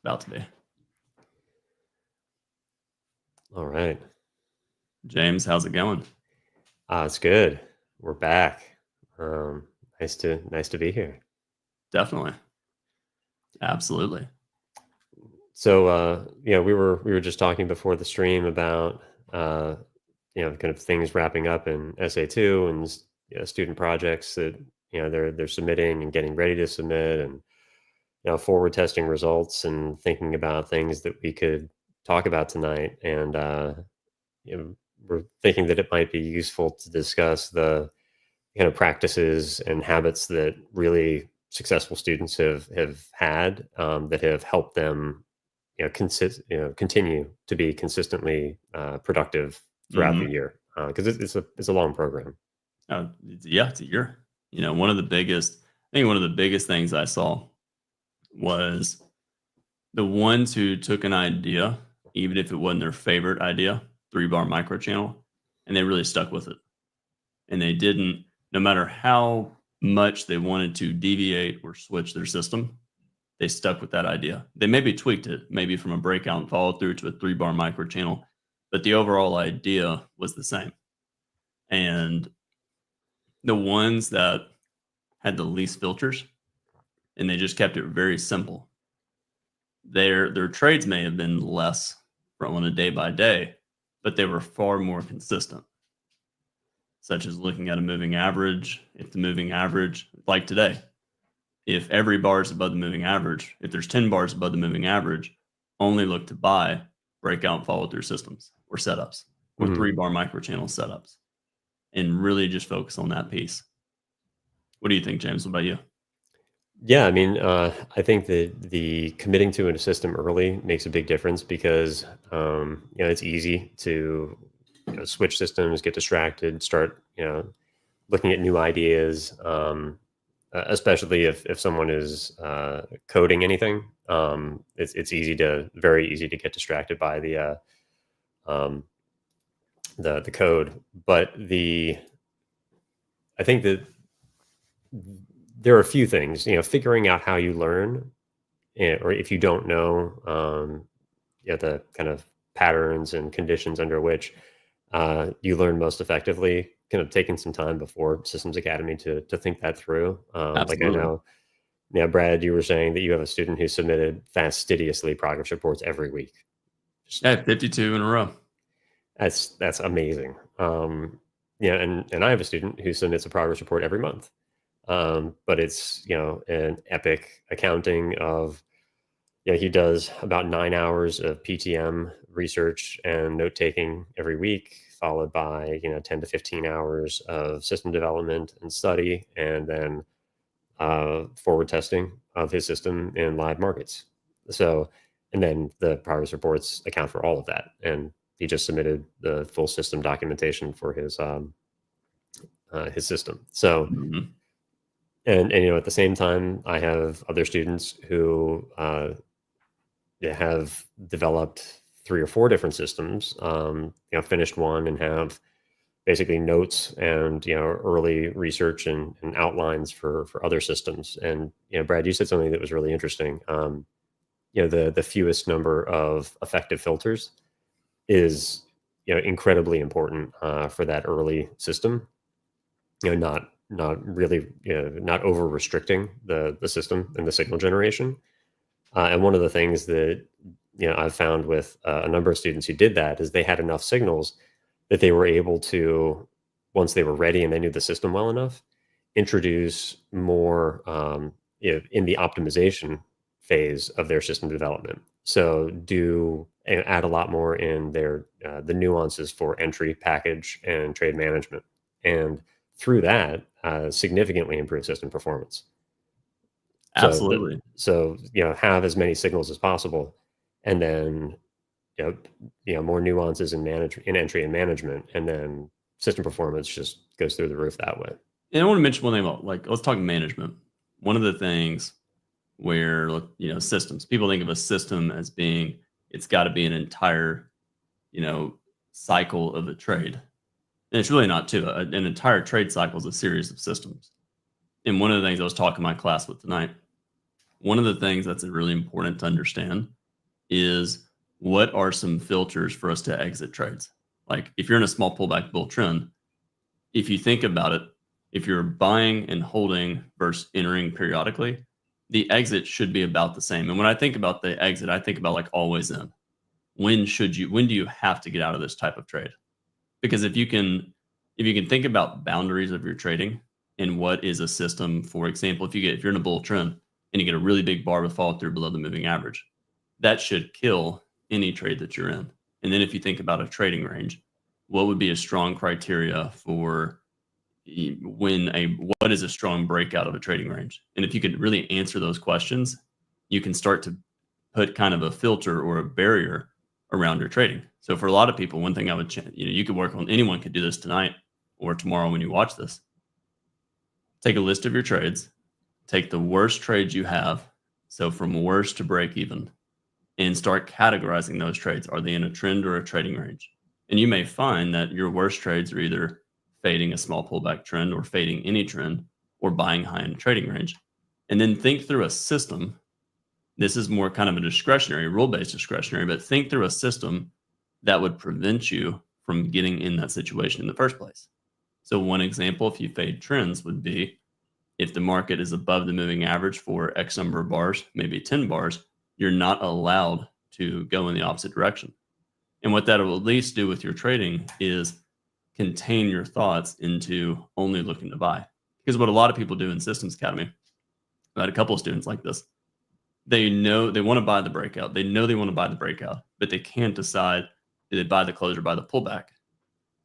about to be. All right. James, how's it going? It's good. We're back. Nice to be here. Definitely. Absolutely. So, we were just talking before the stream about kind of things wrapping up in SA2 and student projects that they're submitting and getting ready to submit, and forward testing results and thinking about things that we could talk about tonight. And we're thinking that it might be useful to discuss the kind of practices and habits that really successful students have had, that have helped them continue to be consistently productive throughout the Mm-hmm. year, because it's a long program. It's a year. One of the biggest things I saw was the ones who took an idea, even if it wasn't their favorite idea, 3-bar microchannel, and they really stuck with it. And they didn't, no matter how much they wanted to deviate or switch their system, they stuck with that idea. They maybe tweaked it, maybe from a breakout and follow through to a 3-bar microchannel, but the overall idea was the same. And the ones that had the least filters and they just kept it very simple, their trades may have been less from on a day by day, but they were far more consistent, such as looking at a moving average. If the moving average, like today, if every bar is above the moving average, if there's 10 bars above the moving average, only look to buy breakout and follow through systems or setups or Mhm. 3-bar microchannel setups, and really just focus on that piece. What do you think, James? What about you? Yeah, I mean, I think that the committing to a system early makes a big difference because it's easy to switch systems, get distracted, start looking at new ideas, especially if someone is coding anything. It's very easy to get distracted by um, the code. But I think that there are a few things, figuring out how you learn, or if you don't know, the kind of patterns and conditions under which you learn most effectively, kind of taking some time before Systems Academy to think that through. Like I Absolutely. know, yeah, Brad, you were saying that you have a student who submitted fastidiously progress reports every week. Just, Yeah, 52 in a row. that's amazing. And I have a student who submits a progress report every month. But it's an epic accounting of, he does about 9 hours of PTM research and note taking every week, followed by 10 to 15 hours of system development and study, and then forward testing of his system in live markets. So, and then the progress reports account for all of that. And he just submitted the full system documentation for his system. So, Mm-hmm. and at the same time, I have other students who have developed 3 or 4 different systems. Finished one and have basically notes and early research and outlines for other systems. And Brad, you said something that was really interesting. The fewest number of effective filters is incredibly important for that early system. Not really not over restricting the system and the signal generation. And one of the things that I've found with a number of students who did that is they had enough signals that they were able to, once they were ready and they knew the system well enough, introduce more in the optimization phase of their system development. So do and add a lot more in their the nuances for entry, package, and trade management, and through that, significantly improve system performance. So, Absolutely. have as many signals as possible, and then you know, more nuances in entry and management, and then system performance just goes through the roof that way. And I want to mention one thing about, let's talk management. One of the things where, systems, people think of a system as being, it's got to be an entire, you know, cycle of a trade. And it's really not too. An entire trade cycle is a series of systems. And one of the things I was talking to my class with tonight one of the things that's really important to understand is what are some filters for us to exit trades. Like if you're in a small pullback bull trend, if you think about it, if you're buying and holding versus entering periodically, the exit should be about the same. And when I think about the exit, I think about like always in. When do you have to get out of this type of trade? Because if you can think about boundaries of your trading and what is a system, for example, if you're in a bull trend and you get a really big bar with follow through below the moving average, that should kill any trade that you're in. And then if you think about a trading range, what would be a strong criteria for what is a strong breakout of a trading range? And if you could really answer those questions, you can start to put kind of a filter or a barrier around your trading. So for a lot of people, one thing I would, you could work on, anyone could do this tonight or tomorrow when you watch this. Take a list of your trades, take the worst trades you have. So from worst to break even, and start categorizing those trades. Are they in a trend or a trading range? And you may find that your worst trades are either fading a small pullback trend or fading any trend or buying high in a trading range. And then think through a system. This is more kind of a discretionary, rule-based discretionary, but think through a system that would prevent you from getting in that situation in the first place. So one example, if you fade trends, would be if the market is above the moving average for X number of bars, maybe 10 bars, you're not allowed to go in the opposite direction. And what that will at least do with your trading is contain your thoughts into only looking to buy. Because what a lot of people do in Systems Academy, I had a couple of students like this. They know they want to buy the breakout. They know they want to buy the breakout, but they can't decide, do they buy the close or buy the pullback?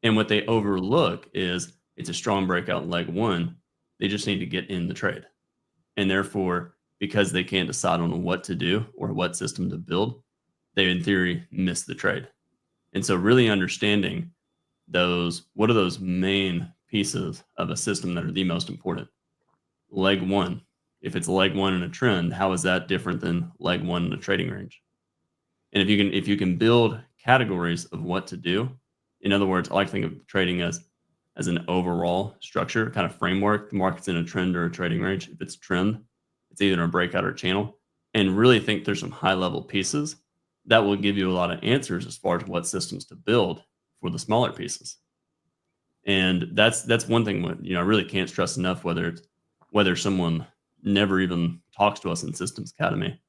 And what they overlook is it's a strong breakout in leg one. They just need to get in the trade. And therefore, because they can't decide on what to do or what system to build, they in theory miss the trade. And so really understanding what are those main pieces of a system that are the most important? Leg one. If it's leg one in a trend, how is that different than leg one in a trading range? And if you can build categories of what to do, in other words, I like to think of trading as an overall structure, kind of framework. The market's in a trend or a trading range. If it's a trend, it's either a breakout or a channel. And really think there's some high level pieces that will give you a lot of answers as far as what systems to build for the smaller pieces. And that's one thing I really can't stress enough, whether someone never even talks to us in Systems Academy.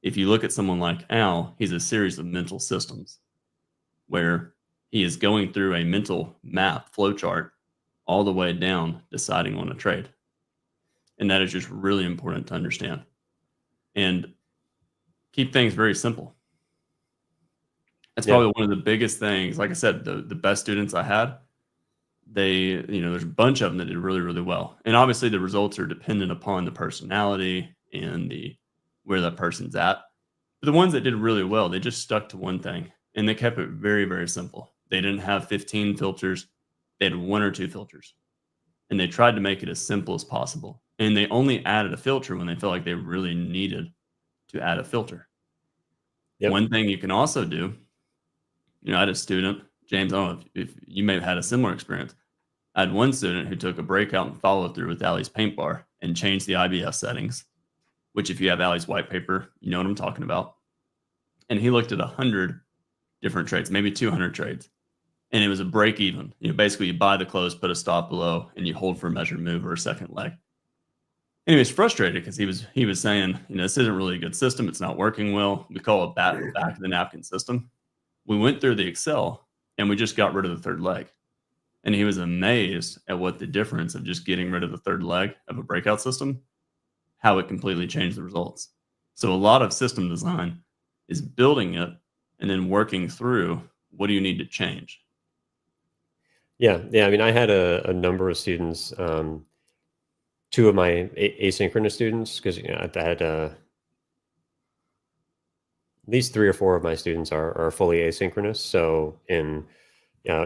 If you look at someone like Al, he's a series of mental systems where he is going through a mental map flowchart all the way down, deciding on a trade. And that is just really important to understand. And keep things very simple. That's Yeah. probably one of the biggest things. Like I said, the best students I had, there's a bunch of them that did really, really well. And obviously the results are dependent upon the personality and where that person's at. But the ones that did really well, they just stuck to one thing and they kept it very, very simple. They didn't have 15 filters. They had one or two filters. And they tried to make it as simple as possible. And they only added a filter when they felt like they really needed to add a filter. Yep. One thing you can also do, I had a student, James, I don't know if you may have had a similar experience. I had one student who took a breakout and follow through with Ali's paint bar and changed the IBS settings, which if you have Ali's white paper, you know what I'm talking about. And he looked at 100 different trades, maybe 200 trades. And it was a break even. Basically you buy the close, put a stop below, and you hold for a measured move or a second leg. And he was frustrated because he was saying, this isn't really a good system. It's not working well. We call it back of the napkin system. We went through the Excel and we just got rid of the third leg. And he was amazed at what the difference of just getting rid of the third leg of a breakout system, how it completely changed the results. So a lot of system design is building it and then working through what do you need to change. Yeah. I mean, I had a number of students, two of my asynchronous students, because I had at least 3 or 4 of my students are fully asynchronous. So in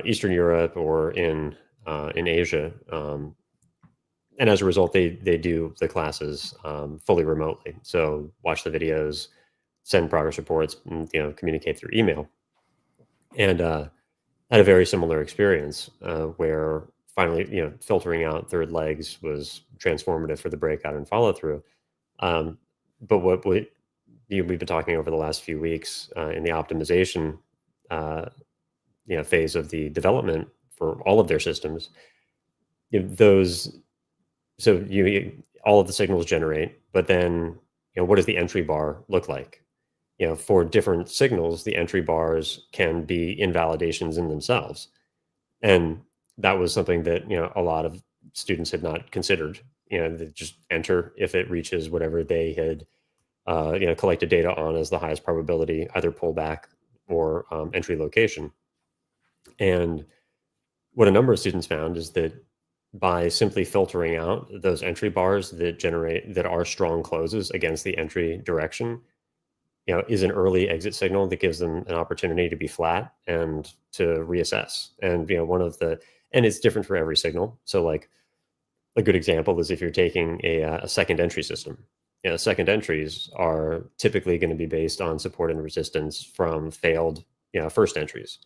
Eastern Europe or in Asia, and as a result, they do the classes fully remotely. So watch the videos, send progress reports, and, communicate through email. And had a very similar experience where finally, filtering out third legs was transformative for the breakout and follow through. but what we've been talking over the last few weeks in the optimization uh, phase of the development for all of their systems, those so all of the signals generate, but then what does the entry bar look like? For different signals, the entry bars can be invalidations in themselves, and that was something that a lot of students had not considered. They just enter if it reaches whatever they had collected data on as the highest probability, either pullback or entry location. And what a number of students found is that by simply filtering out those entry bars that are strong closes against the entry direction, is an early exit signal that gives them an opportunity to be flat and to reassess. And and it's different for every signal. So like a good example is if you're taking a second entry system. Second entries are typically going to be based on support and resistance from failed first entries.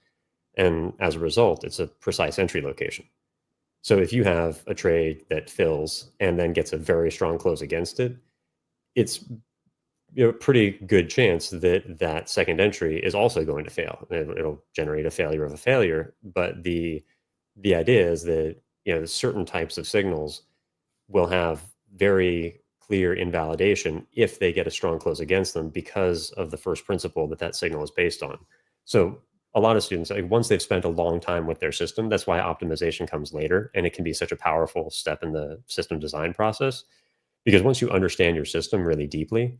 And as a result, it's a precise entry location. So if you have a trade that fills and then gets a very strong close against it, it's pretty good chance that that second entry is also going to fail. It'll generate a failure of a failure. But the idea is that certain types of signals will have very clear invalidation if they get a strong close against them because of the first principle that that signal is based on. So a lot of students, like, once they've spent a long time with their system, that's why optimization comes later, and it can be such a powerful step in the system design process. Because once you understand your system really deeply,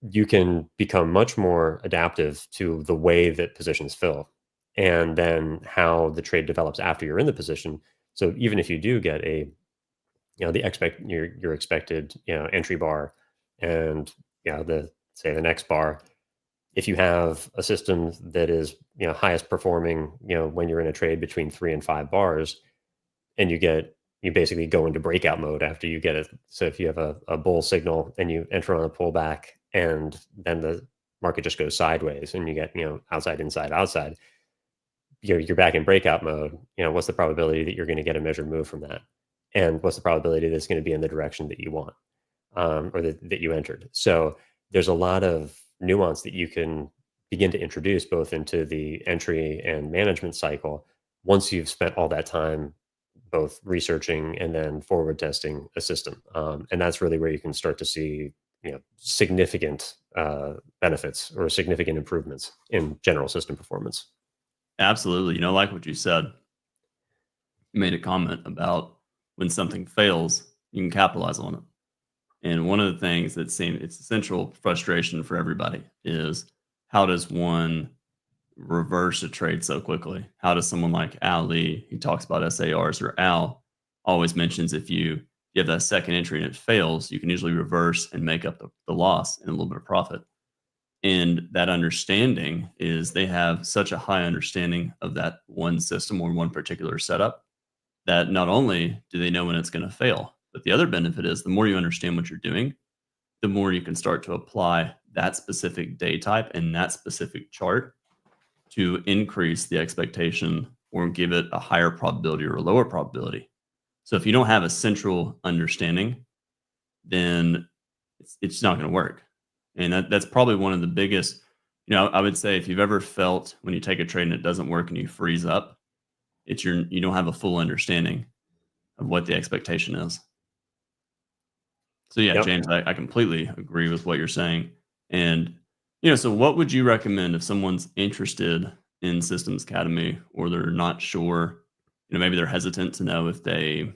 you can become much more adaptive to the way that positions fill and then how the trade develops after you're in the position. So even if you do get your expected entry bar and the say the next bar, if you have a system that is highest performing when you're in a trade between 3 and 5 bars, and you basically go into breakout mode after you get it. So if you have a bull signal and you enter on a pullback and then the market just goes sideways and you get outside inside outside, you're back in breakout mode. What's the probability that you're going to get a measured move from that, and what's the probability that it's going to be in the direction that you want, or that you entered? So there's a lot of nuance that you can begin to introduce both into the entry and management cycle once you've spent all that time both researching and then forward testing a system. And that's really where you can start to see significant benefits or significant improvements in general system performance. Absolutely. Like what you said, you made a comment about when something fails, you can capitalize on it. And one of the things that seems it's a central frustration for everybody is how does one reverse a trade so quickly? How does someone like Ali, he talks about SARs, or Al, always mentions if you have that second entry and it fails, you can usually reverse and make up the loss and a little bit of profit. And that understanding is they have such a high understanding of that one system or one particular setup that not only do they know when it's going to fail, but the other benefit is the more you understand what you're doing, the more you can start to apply that specific day type and that specific chart to increase the expectation or give it a higher probability or a lower probability. So if you don't have a central understanding, then it's not going to work. And that's probably one of the biggest, I would say if you've ever felt when you take a trade and it doesn't work and you freeze up, you don't have a full understanding of what the expectation is. So yeah, Yep. James, I completely agree with what you're saying. And so what would you recommend if someone's interested in Systems Academy or they're not sure, maybe they're hesitant to know if they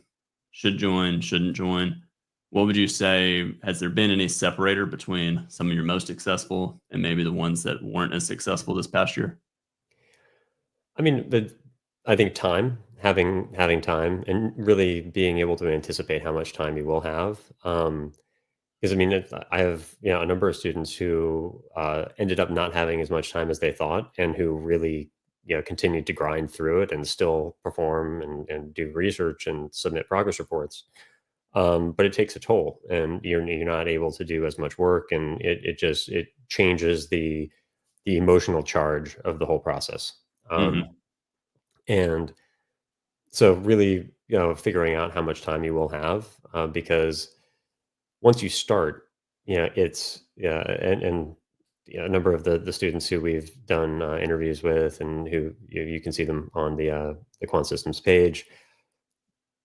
should join, shouldn't join? What would you say? Has there been any separator between some of your most successful and maybe the ones that weren't as successful this past year? I mean, I think having time, and really being able to anticipate how much time you will have. Because I mean, I have a number of students who ended up not having as much time as they thought, and who really continued to grind through it and still perform and do research and submit progress reports. But it takes a toll, and you're not able to do as much work, and it changes the emotional charge of the whole process. Hmm. And so really, figuring out how much time you will have, because once you start, it's yeah, and a number of the students who we've done interviews with, and who you can see them on the Quant Systems page.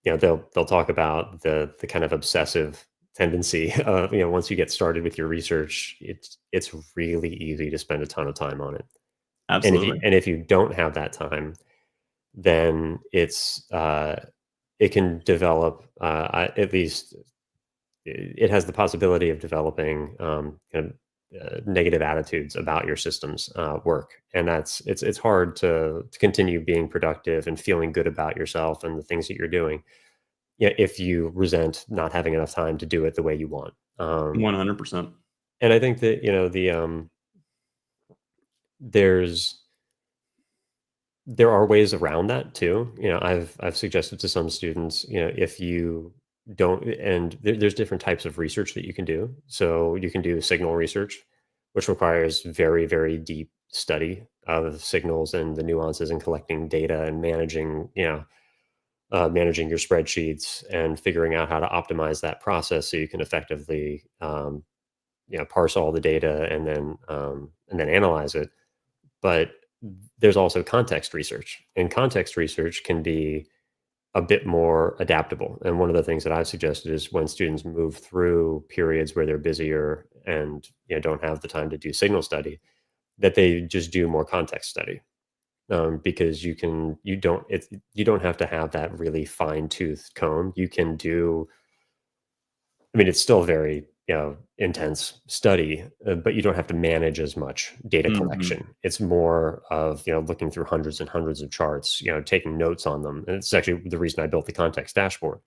They'll talk about the kind of obsessive tendency of, once you get started with your research, it's really easy to spend a ton of time on it. And Absolutely. if you don't have that time, then it can develop, at least it has the possibility of developing kind of negative attitudes about your system's work, and it's hard to continue being productive and feeling good about yourself and the things that you're doing, if you resent not having enough time to do it the way you want. 100%. And I think that there's there are ways around that too. I've suggested to some students, if you don't, and there's different types of research that you can do. So you can do signal research, which requires very, very deep study of signals and the nuances and collecting data and managing your spreadsheets and figuring out how to optimize that process so you can effectively, parse all the data and then analyze it. But there's also context research, and context research can be a bit more adaptable. And one of the things that I've suggested is, when students move through periods where they're busier and don't have the time to do signal study, that they just do more context study, because you don't have to have that really fine tooth comb. You can do, I mean, it's still very, intense study, but you don't have to manage as much data Mhm. collection. It's more of, looking through hundreds and hundreds of charts, taking notes on them. And it's actually the reason I built the context dashboard,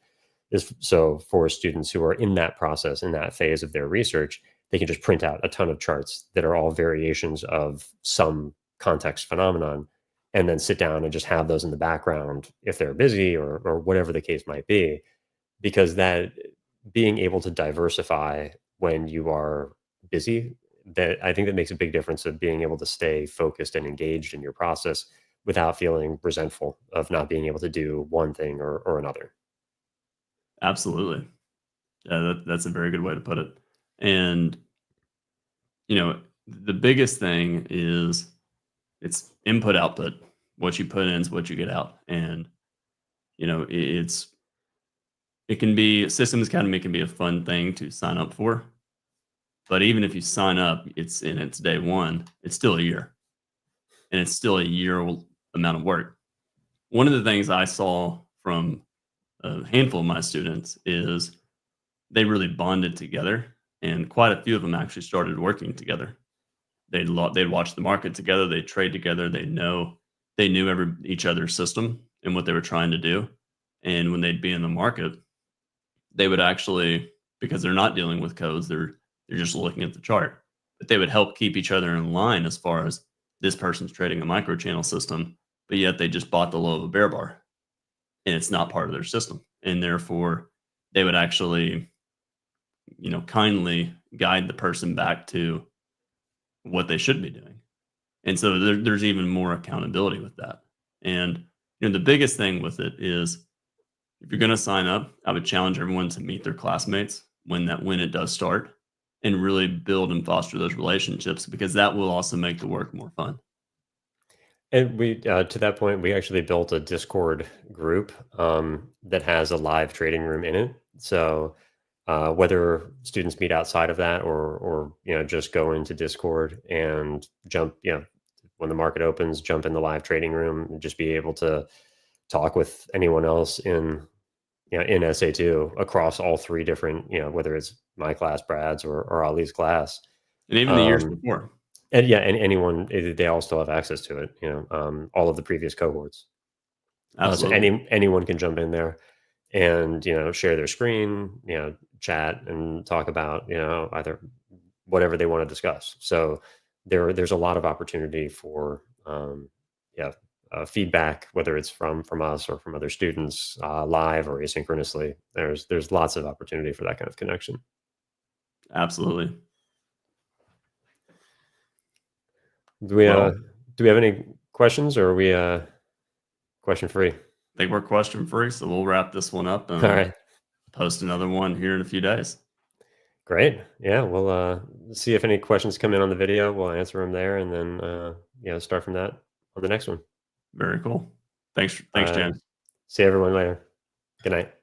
is so for students who are in that process, in that phase of their research, they can just print out a ton of charts that are all variations of some context phenomenon, and then sit down and just have those in the background if they're busy, or whatever the case might be. Because that being able to diversify when you are busy, that I think that makes a big difference of being able to stay focused and engaged in your process without feeling resentful of not being able to do one thing or another. Absolutely. Yeah, that's a very good way to put it. And, the biggest thing is it's input output. What you put in is what you get out. And, it can be systems academy can be a fun thing to sign up for. But even if you sign up, it's day one, it's still a year. And it's still a year amount of work. One of the things I saw from a handful of my students is they really bonded together, and quite a few of them actually started working together. They'd watch the market together, they'd trade together, they knew each other's system and what they were trying to do. And when they'd be in the market, they would actually, because they're not dealing with codes, they're just looking at the chart. But they would help keep each other in line, as far as this person's trading a micro channel system, but yet they just bought the low of a bear bar, and it's not part of their system. And therefore they would actually, kindly guide the person back to what they should be doing. And so there's even more accountability with that. And the biggest thing with it is, if you're going to sign up, I would challenge everyone to meet their classmates when it does start, and really build and foster those relationships, because that will also make the work more fun. And we, to that point, we actually built a Discord group that has a live trading room in it. So whether students meet outside of that, or just go into Discord and jump, when the market opens, jump in the live trading room and just be able to talk with anyone else in SA2 across all three different, whether it's my class, Brad's, or Ali's class. And even the years Um, before. and yeah, and anyone, they all still have access to it, all of the previous cohorts. So Absolutely. anyone can jump in there and, share their screen, chat and talk about, either whatever they want to discuss. So there's a lot of opportunity for, yeah, feedback, whether it's from us or from other students, live or asynchronously. There's lots of opportunity for that kind of connection. Absolutely. Do we Well, do we have any questions, or are we question free? I think we're question free, so we'll wrap this one up All and right, post another one here in a few days. Great. Yeah. We'll see if any questions come in on the video. We'll answer them there, and then start from that on the next one. Very cool. Thanks, Uh, Jan. See everyone later. Good night.